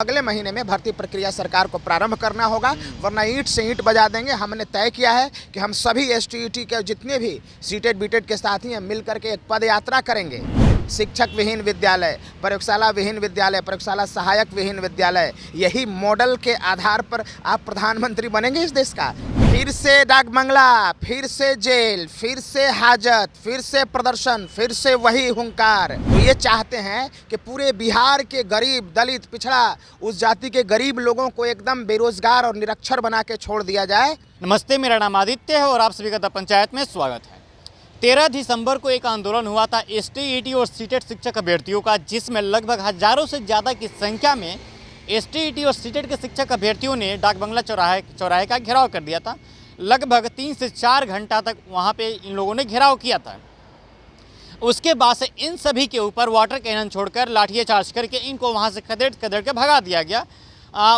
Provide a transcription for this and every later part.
अगले महीने में भर्ती प्रक्रिया सरकार को प्रारंभ करना होगा, वरना ईंट से ईंट बजा देंगे। हमने तय किया है कि हम सभी एसटीईटी के जितने भी सीटेड बीटेड के साथी हैं मिल करके एक पद यात्रा करेंगे। शिक्षक विहीन विद्यालय, प्रयोगशाला विहीन विद्यालय, प्रयोगशाला सहायक विहीन विद्यालय, यही मॉडल के आधार पर आप प्रधानमंत्री बनेंगे इस देश का। फिर से डाक बंगला, फिर से जेल, फिर से हाजत, फिर से प्रदर्शन, फिर से वही हुंकार। तो ये चाहते हैं कि पूरे बिहार के गरीब, दलित, पिछड़ा, उस जाति के गरीब लोगों को एकदम बेरोजगार और निरक्षर बना के छोड़ दिया जाए। नमस्ते, मेरा नाम आदित्य है और आप सभी का पंचायत में स्वागत है। 13 दिसंबर को एक आंदोलन हुआ था एसटीईटी और सीटेड शिक्षक अभ्यर्थियों का, जिसमें लगभग हजारों से ज़्यादा की संख्या में एसटीईटी और सीटेड के शिक्षक अभ्यर्थियों ने डाक बंगला चौराहे का घेराव कर दिया था। लगभग 3 से 4 घंटा तक वहां पे इन लोगों ने घेराव किया था। उसके बाद से इन सभी के ऊपर वाटर कैनन छोड़कर लाठियाँ चार्ज करके इनको वहां से खदेड़ के भगा दिया गया।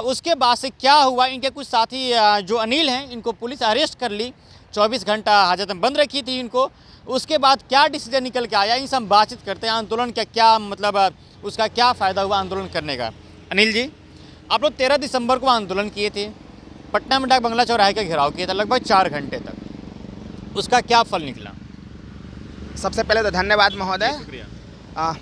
उसके बाद से क्या हुआ, इनके कुछ साथी जो अनिल हैं, इनको पुलिस अरेस्ट कर ली। 24 घंटा हाजत में बंद रखी थी इनको। उसके बाद क्या डिसीजन निकल के आया, इनसे हम बातचीत करते हैं। आंदोलन का क्या मतलब, उसका क्या फ़ायदा हुआ आंदोलन करने का। अनिल जी, आप लोग 13 दिसंबर को आंदोलन किए थे, पटना में डाक बंगला चौराहे का घेराव किया था लगभग 4 घंटे तक, उसका क्या फल निकला? सबसे पहले तो धन्यवाद महोदय।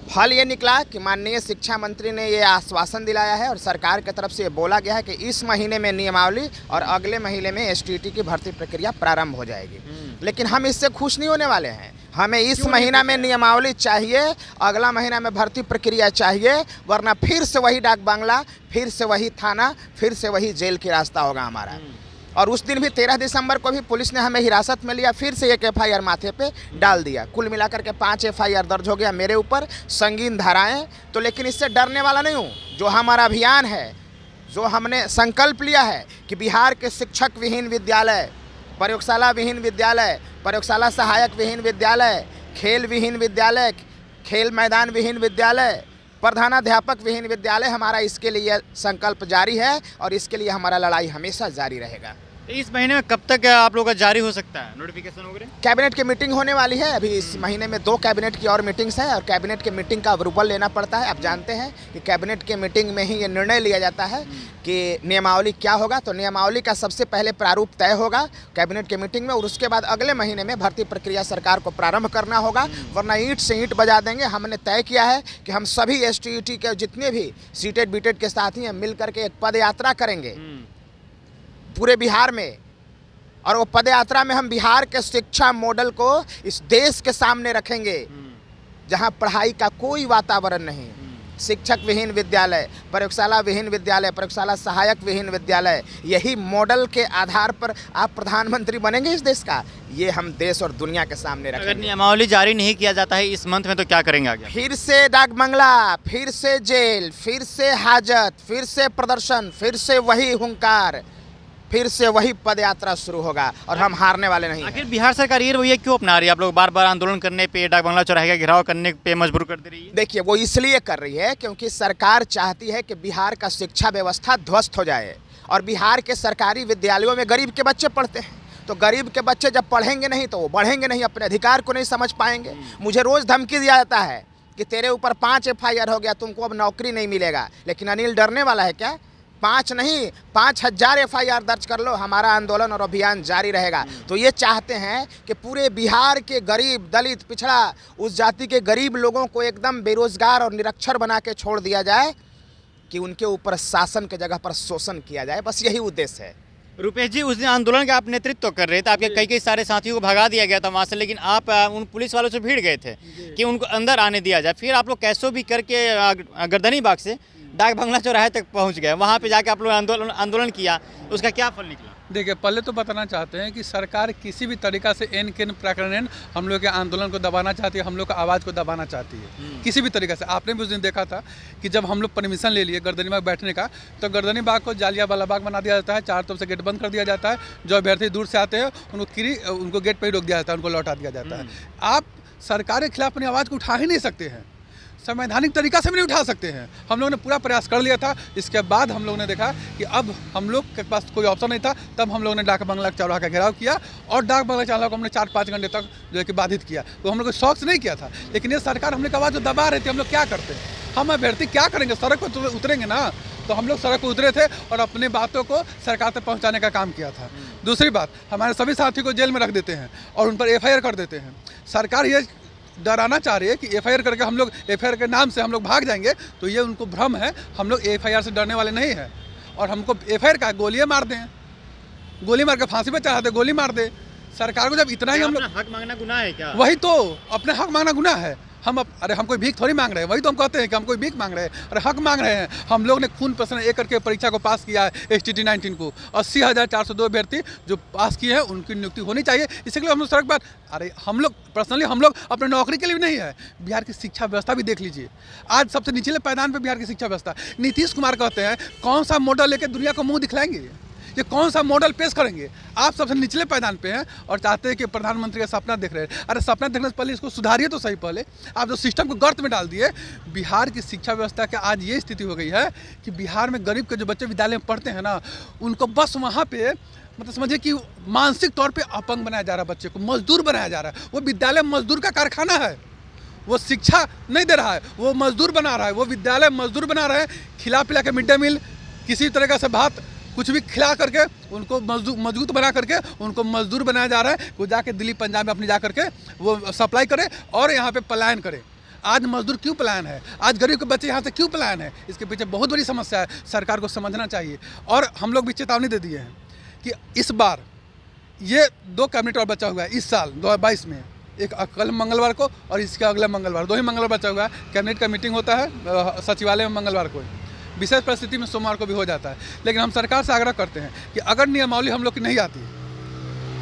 फल ये निकला कि माननीय शिक्षा मंत्री ने ये आश्वासन दिलाया है और सरकार की तरफ से ये बोला गया है कि इस महीने में नियमावली और अगले महीने में एसटीईटी की भर्ती प्रक्रिया प्रारंभ हो जाएगी। लेकिन हम इससे खुश नहीं होने वाले हैं। हमें इस महीना में नियमावली चाहिए, अगला महीना में भर्ती प्रक्रिया चाहिए, वरना फिर से वही डाक बांग्ला, फिर से वही थाना, फिर से वही जेल की रास्ता होगा हमारा। और उस दिन भी 13 दिसंबर को भी पुलिस ने हमें हिरासत में लिया, फिर से एक एफआईआर माथे पे डाल दिया। कुल मिलाकर के 5 एफआईआर दर्ज हो गया मेरे ऊपर, संगीन धाराएं। तो लेकिन इससे डरने वाला नहीं हूँ। जो हमारा अभियान है, जो हमने संकल्प लिया है कि बिहार के शिक्षक विहीन विद्यालय, प्रयोगशाला विहीन विद्यालय, प्रयोगशाला सहायक विहीन विद्यालय, खेल विहीन विद्यालय, खेल मैदान विहीन विद्यालय, प्रधानाध्यापक विहीन विद्यालय, हमारा इसके लिए संकल्प जारी है और इसके लिए हमारा लड़ाई हमेशा जारी रहेगा। इस महीने में कब तक आप लोगों का जारी हो सकता है नोटिफिकेशन वगैरह? कैबिनेट की मीटिंग होने वाली है। अभी इस महीने में 2 कैबिनेट की और मीटिंग्स हैं और कैबिनेट के मीटिंग का अप्रूवल लेना पड़ता है। आप जानते हैं कि कैबिनेट के मीटिंग में ही ये निर्णय लिया जाता है कि नियमावली क्या होगा। तो नियमावली का सबसे पहले प्रारूप तय होगा कैबिनेट के मीटिंग में और उसके बाद अगले महीने में भर्ती प्रक्रिया सरकार को प्रारंभ करना होगा, वरना ईंट से ईंट बजा देंगे। हमने तय किया है कि हम सभी एसटीईटी के जितने भी सीटेड बीटेड के साथी हैं मिल करके एक पद यात्रा करेंगे पूरे बिहार में। और वो पद यात्रा में हम बिहार के शिक्षा मॉडल को इस देश के सामने रखेंगे, जहां पढ़ाई का कोई वातावरण नहीं। शिक्षक विहीन विद्यालय, प्रयोगशाला विहीन विद्यालय, प्रयोगशाला सहायक विहीन विद्यालय, यही मॉडल के आधार पर आप प्रधानमंत्री बनेंगे इस देश का। ये हम देश और दुनिया के सामने रखेंगे। अगर नियमावली जारी नहीं किया जाता है इस मंथ में तो क्या करेंगे आगे? फिर से डाक बंगला, फिर से जेल, फिर से हाजत, फिर से प्रदर्शन, फिर से वही हुंकार, फिर से वही पद यात्रा शुरू होगा और हम हारने वाले नहीं। आखिर बिहार सरकार ये रवैया क्यों अपना रही है? आप लोग बार बार आंदोलन करने पे, डाक बंगला चौराहे का घेराव करने पे मजबूर कर दे रही है। देखिए, वो इसलिए कर रही है क्योंकि सरकार चाहती है कि बिहार का शिक्षा व्यवस्था ध्वस्त हो जाए। और बिहार के सरकारी विद्यालयों में गरीब के बच्चे पढ़ते हैं, तो गरीब के बच्चे जब पढ़ेंगे नहीं तो वो बढ़ेंगे नहीं, अपने अधिकार को नहीं समझ पाएंगे। मुझे रोज़ धमकी दिया जाता है कि तेरे ऊपर 5 एफआईआर हो गया, तुमको अब नौकरी नहीं मिलेगा। लेकिन अनिल डरने वाला है क्या? 5 नहीं, 5000 एफआईआर दर्ज कर लो, हमारा आंदोलन और अभियान जारी रहेगा। तो ये चाहते हैं कि पूरे बिहार के गरीब, दलित, पिछड़ा, उस जाति के गरीब लोगों को एकदम बेरोजगार और निरक्षर बना के छोड़ दिया जाए, कि उनके ऊपर शासन के जगह पर शोषण किया जाए। बस यही उद्देश्य है। रुपेश जी, उस दिन आंदोलन का आप नेतृत्व कर रहे थे, आपके कई सारे साथियों को भगा दिया गया था वहाँ से, लेकिन आप उन पुलिस वालों से भिड़ गए थे कि उनको अंदर आने दिया जाए। फिर आप लोग कैसों भी करके गर्दनी बाग से डाक बंगला चौराहे तक पहुंच गए। वहाँ पे जाके आप लोग आंदोलन किया, उसका क्या फल निकला? देखिए, पहले तो बताना चाहते हैं कि सरकार किसी भी तरीका से एन केन प्रकरण हम लोग के आंदोलन को दबाना चाहती है, हम लोग का आवाज़ को दबाना चाहती है किसी भी तरीके से। आपने भी उस दिन देखा था कि जब हम लोग परमिशन ले लिए गर्दनी बाग बैठने का, तो गर्दनी बाग को जालियावाला बाग बना दिया जाता है, 4 तरफ से गेट बंद कर दिया जाता है। जो अभ्यर्थी दूर से आते हैं उनको गेट पर ही रोक दिया जाता है, उनको लौटा दिया जाता है। आप सरकार के खिलाफ अपनी आवाज़ को उठा ही नहीं सकते हैं, संवैधानिक तरीका से भी नहीं उठा सकते हैं। हम लोगों ने पूरा प्रयास कर लिया था। इसके बाद हम लोगों ने देखा कि अब हम लोग के पास कोई ऑप्शन नहीं था, तब हम लोगों ने डाक बंगला चौराहा का घेराव किया और डाक बंगला चौराहा को हमने 4-5 घंटे तक जो है कि बाधित किया। तो हम लोग शौक से नहीं किया था, लेकिन ये सरकार हमने कहा जो दबा रही थी, हम लोग क्या करते हैं? हम अभ्यर्थी क्या करेंगे? सड़क पर उतरेंगे ना, तो हम लोग सड़क पर उतरे थे और अपने बातों को सरकार तक पहुंचाने का काम किया था। दूसरी बात, हमारे सभी साथी को जेल में रख देते हैं और उन पर एफआईआर कर देते हैं। सरकार ये डराना चाह रही है कि एफआईआर करके हम लोग एफआईआर के नाम से हम लोग भाग जाएंगे, तो ये उनको भ्रम है। हम लोग एफआईआर से डरने वाले नहीं हैं और हमको एफआईआर का गोलियां मार दें, गोली मार के फांसी पे चढ़ा दे, गोली मार दे। सरकार को जब इतना ही हम लोग, हक मांगना गुनाह है क्या? वही तो, अपने हक मांगना गुनाह है। अरे हम कोई भीख थोड़ी मांग रहे हैं, वही तो हम कहते हैं कि हम कोई भीख मांग रहे हैं, अरे हक मांग रहे हैं। हम लोग ने खून पसीना एक करके परीक्षा को पास किया है। STT 19 को 80,402 अभ्यर्थी जो पास किए हैं उनकी नियुक्ति होनी चाहिए। इसी के लिए हम लोग सड़क पर, अरे हम लोग पर्सनली हम लोग अपने नौकरी के लिए भी नहीं है। बिहार की शिक्षा व्यवस्था भी देख लीजिए, आज सबसे निचले पायदान पर बिहार की शिक्षा व्यवस्था। नीतीश कुमार कहते हैं कौन सा मॉडल लेकर दुनिया को मुँह दिखलाएंगे, ये कौन सा मॉडल पेश करेंगे। आप सबसे निचले पायदान पे हैं और चाहते हैं कि प्रधानमंत्री का सपना देख रहे हैं। अरे सपना देखने से पहले इसको सुधारिए तो सही। पहले आप जो सिस्टम को गर्त में डाल दिए। बिहार की शिक्षा व्यवस्था की आज ये स्थिति हो गई है कि बिहार में गरीब के जो बच्चे विद्यालय में पढ़ते हैं ना, उनको बस वहाँ पे मतलब समझिए कि मानसिक तौर पर अपंग बनाया जा रहा है, बच्चे को मजदूर बनाया जा रहा है। वो विद्यालय मजदूर का कारखाना है, वो शिक्षा नहीं दे रहा है, वो मजदूर बना रहा है। वो विद्यालय मजदूर बना रहे हैं, खिला पिला के मिड डे मील किसी तरह से भात कुछ भी खिला करके उनको मजबूत बना करके उनको मजदूर बनाया जा रहा है। वो जाके दिल्ली पंजाब में अपनी जा करके वो सप्लाई करे और यहाँ पे पलायन करे। आज मजदूर क्यों पलायन है, आज गरीब के बच्चे यहाँ से क्यों पलायन है, इसके पीछे बहुत बड़ी समस्या है। सरकार को समझना चाहिए। और हम लोग भी चेतावनी दे दिए हैं कि इस बार ये 2 कैबिनेट और बचा हुआ है इस साल 2022 में, एक कल मंगलवार को और इसके अगले मंगलवार, 2 ही मंगलवार बचा हुआ है। कैबिनेट का मीटिंग होता है सचिवालय में मंगलवार को, विशेष परिस्थिति में सोमवार को भी हो जाता है। लेकिन हम सरकार से आग्रह करते हैं कि अगर नियमावली हम लोग की नहीं आती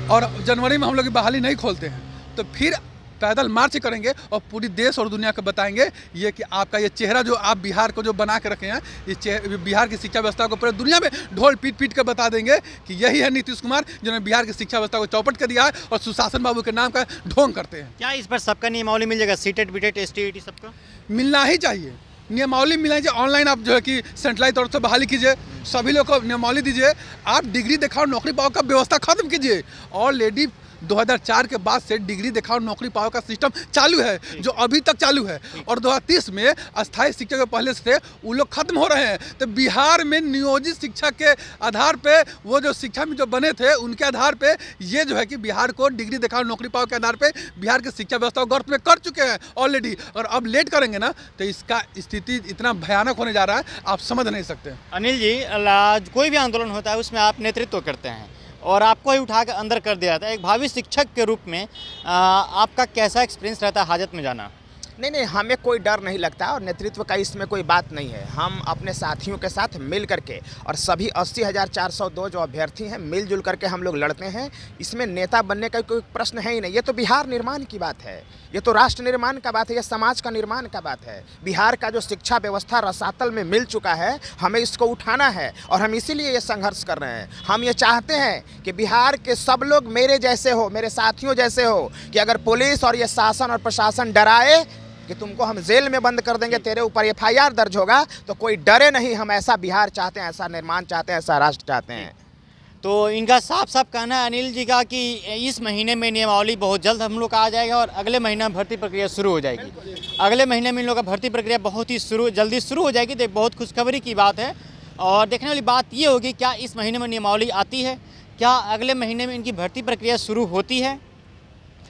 और जनवरी में हम लोग की बहाली नहीं खोलते हैं तो फिर पैदल मार्च करेंगे और पूरी देश और दुनिया को बताएंगे ये कि आपका ये चेहरा जो आप बिहार को जो बना के रखे हैं, ये बिहार की शिक्षा व्यवस्था को पूरे दुनिया में ढोल पीट पीट कर बता देंगे कि यही है नीतीश कुमार जिन्होंने बिहार की शिक्षा व्यवस्था को चौपट कर दिया है और सुशासन बाबू के नाम का ढोंग करते हैं। क्या इस पर सबका नियमावली मिल जाएगा, सीटेट बीटेट STET सबका? मिलना ही चाहिए, नियमावली मिला है। ऑनलाइन आप जो है कि सेंट्रलाइज तौर से बहाली कीजिए, सभी लोग को नियमावली दीजिए। आप डिग्री दिखाओ नौकरी पाओ का व्यवस्था खत्म कीजिए। ऑलरेडी 2004 के बाद से डिग्री दिखाओ नौकरी पाओ का सिस्टम चालू है, जो अभी तक चालू है। और 2030 में अस्थायी शिक्षक जो पहले से थे वो लोग खत्म हो रहे हैं। तो बिहार में नियोजित शिक्षा के आधार पे वो जो शिक्षा में जो बने थे उनके आधार पे ये जो है कि बिहार को डिग्री दिखाओ नौकरी पाओ के आधार पे बिहार की शिक्षा व्यवस्था को गर्त में कर चुके हैं ऑलरेडी। और अब लेट करेंगे ना तो इसका स्थिति इतना भयानक होने जा रहा है, आप समझ नहीं सकते। अनिल जी, कोई भी आंदोलन होता है उसमें आप नेतृत्व करते हैं और आपको ही उठा कर अंदर कर दिया जाता है। एक भावी शिक्षक के रूप में आपका कैसा एक्सपीरियंस रहता है हाजत में जाना? नहीं, हमें कोई डर नहीं लगता और नेतृत्व का इसमें कोई बात नहीं है। हम अपने साथियों के साथ मिल करके और सभी 80,402 जो अभ्यर्थी हैं मिलजुल करके हम लोग लड़ते हैं। इसमें नेता बनने का कोई प्रश्न है ही नहीं। ये तो बिहार निर्माण की बात है, ये तो राष्ट्र निर्माण का बात है, ये समाज का निर्माण का बात है। बिहार का जो शिक्षा व्यवस्था रसातल में मिल चुका है, हमें इसको उठाना है और हम इसीलिए ये संघर्ष कर रहे हैं। हम ये चाहते हैं कि बिहार के सब लोग मेरे जैसे हो, मेरे साथियों जैसे हो, कि अगर पुलिस और ये शासन और प्रशासन डराए कि तुमको हम जेल में बंद कर देंगे, तेरे ऊपर FIR दर्ज होगा, तो कोई डरे नहीं। हम ऐसा बिहार चाहते हैं, ऐसा निर्माण चाहते हैं, ऐसा राष्ट्र चाहते हैं। तो इनका साफ साफ कहना है अनिल जी का कि इस महीने में नियमावली बहुत जल्द हम लोग का आ जाएगा और अगले महीना भर्ती प्रक्रिया शुरू हो जाएगी। अगले महीने में इन लोगों का भर्ती प्रक्रिया बहुत ही जल्दी शुरू हो जाएगी। तो एक बहुत खुशखबरी की बात है और देखने वाली बात ये होगी क्या इस महीने में नियमावली आती है, क्या अगले महीने में इनकी भर्ती प्रक्रिया शुरू होती है।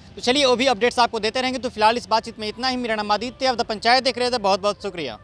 तो चलिए वो भी अपडेट्स आपको देते रहेंगे। तो फिलहाल इस बातचीत में इतना ही। मेरा नाम आदित्य, अब द पंचायत देख रहे थे। बहुत बहुत शुक्रिया।